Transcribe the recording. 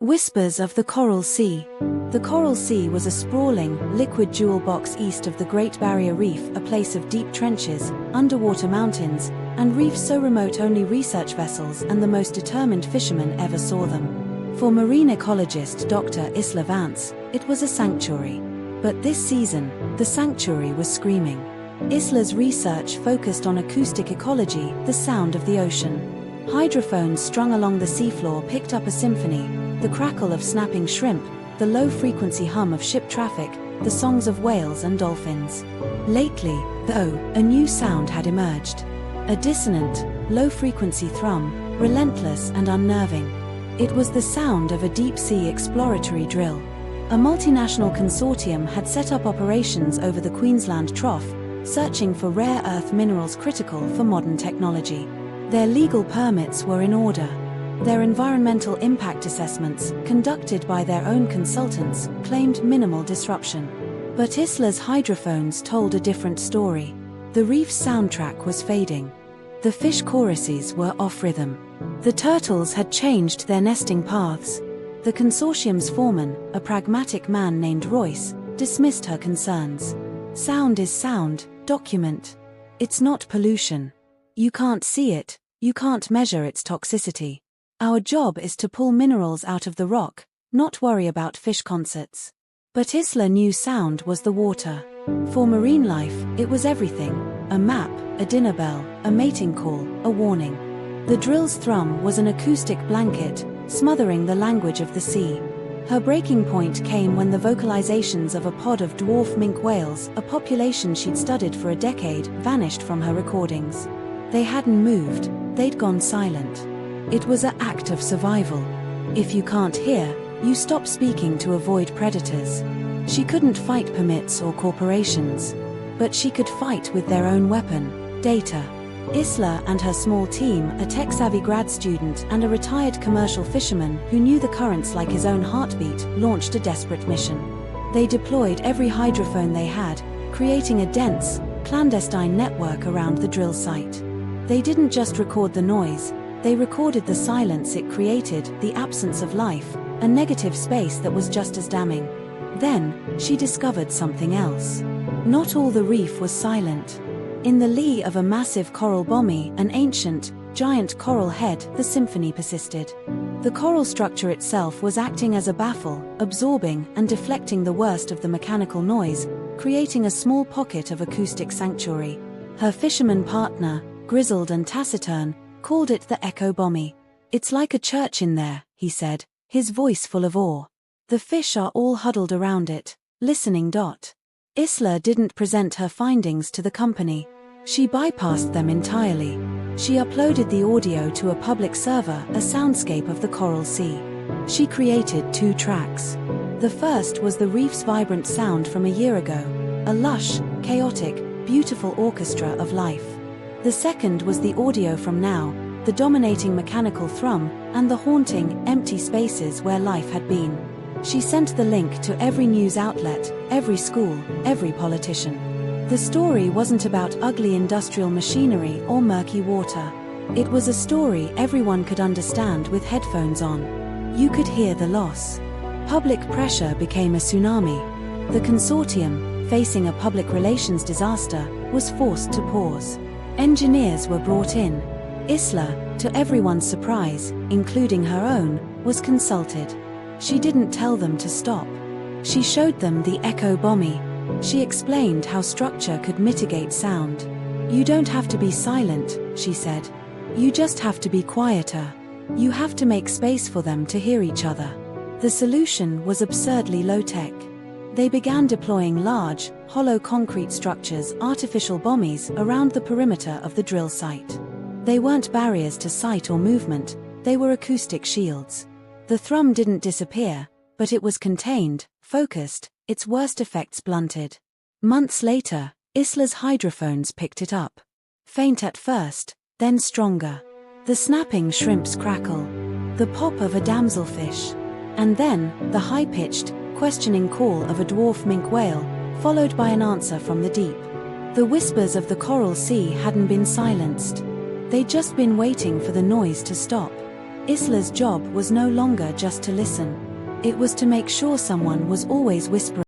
Whispers of the Coral Sea. The Coral Sea was a sprawling, liquid jewel box east of the Great Barrier Reef, a place of deep trenches, underwater mountains, and reefs so remote only research vessels and the most determined fishermen ever saw them. For marine ecologist Dr. Isla Vance, it was a sanctuary. But this season, the sanctuary was screaming. Isla's research focused on acoustic ecology, the sound of the ocean. Hydrophones strung along the seafloor picked up a symphony, the crackle of snapping shrimp, the low-frequency hum of ship traffic, the songs of whales and dolphins. Lately, though, a new sound had emerged. A dissonant, low-frequency thrum, relentless and unnerving. It was the sound of a deep-sea exploratory drill. A multinational consortium had set up operations over the Queensland Trough, searching for rare earth minerals critical for modern technology. Their legal permits were in order. Their environmental impact assessments, conducted by their own consultants, claimed minimal disruption. But Isla's hydrophones told a different story. The reef's soundtrack was fading. The fish choruses were off rhythm. The turtles had changed their nesting paths. The consortium's foreman, a pragmatic man named Royce, dismissed her concerns. Sound is sound, document. It's not pollution. You can't see it, you can't measure its toxicity. Our job is to pull minerals out of the rock, not worry about fish concerts. But Isla knew sound was the water. For marine life, it was everything. A map, a dinner bell, a mating call, a warning. The drill's thrum was an acoustic blanket, smothering the language of the sea. Her breaking point came when the vocalizations of a pod of dwarf minke whales, a population she'd studied for a decade, vanished from her recordings. They hadn't moved, they'd gone silent. It was an act of survival. If you can't hear, you stop speaking to avoid predators. She couldn't fight permits or corporations. But she could fight with their own weapon, data. Isla and her small team, a tech-savvy grad student and a retired commercial fisherman who knew the currents like his own heartbeat, launched a desperate mission. They deployed every hydrophone they had, creating a dense, clandestine network around the drill site. They didn't just record the noise, they recorded the silence it created, the absence of life, a negative space that was just as damning. Then, she discovered something else. Not all the reef was silent. In the lee of a massive coral bommy, an ancient, giant coral head, the symphony persisted. The coral structure itself was acting as a baffle, absorbing and deflecting the worst of the mechanical noise, creating a small pocket of acoustic sanctuary. Her fisherman partner, grizzled and taciturn, called it the echo bommy. "It's like a church in there," he said, his voice full of awe. "The fish are all huddled around it, listening. Isla didn't present her findings to the company. She bypassed them entirely. She uploaded the audio to a public server, a soundscape of the Coral Sea. She created 2 tracks. The first was the reef's vibrant sound from a year ago, a lush, chaotic, beautiful orchestra of life. The second was the audio from now, the dominating mechanical thrum, and the haunting, empty spaces where life had been. She sent the link to every news outlet, every school, every politician. The story wasn't about ugly industrial machinery or murky water. It was a story everyone could understand with headphones on. You could hear the loss. Public pressure became a tsunami. The consortium, facing a public relations disaster, was forced to pause. Engineers were brought in. Isla, to everyone's surprise, including her own, was consulted. She didn't tell them to stop. She showed them the echo bommy. She explained how structure could mitigate sound. "You don't have to be silent," she said. "You just have to be quieter. You have to make space for them to hear each other." The solution was absurdly low-tech. They began deploying large, hollow concrete structures, artificial bommies, around the perimeter of the drill site. They weren't barriers to sight or movement, they were acoustic shields. The thrum didn't disappear, but it was contained, focused, its worst effects blunted. Months later, Isla's hydrophones picked it up. Faint at first, then stronger. The snapping shrimp's crackle. The pop of a damselfish. And then, the high-pitched, questioning call of a dwarf minke whale, followed by an answer from the deep. The whispers of the Coral Sea hadn't been silenced. They'd just been waiting for the noise to stop. Isla's job was no longer just to listen. It was to make sure someone was always whispering.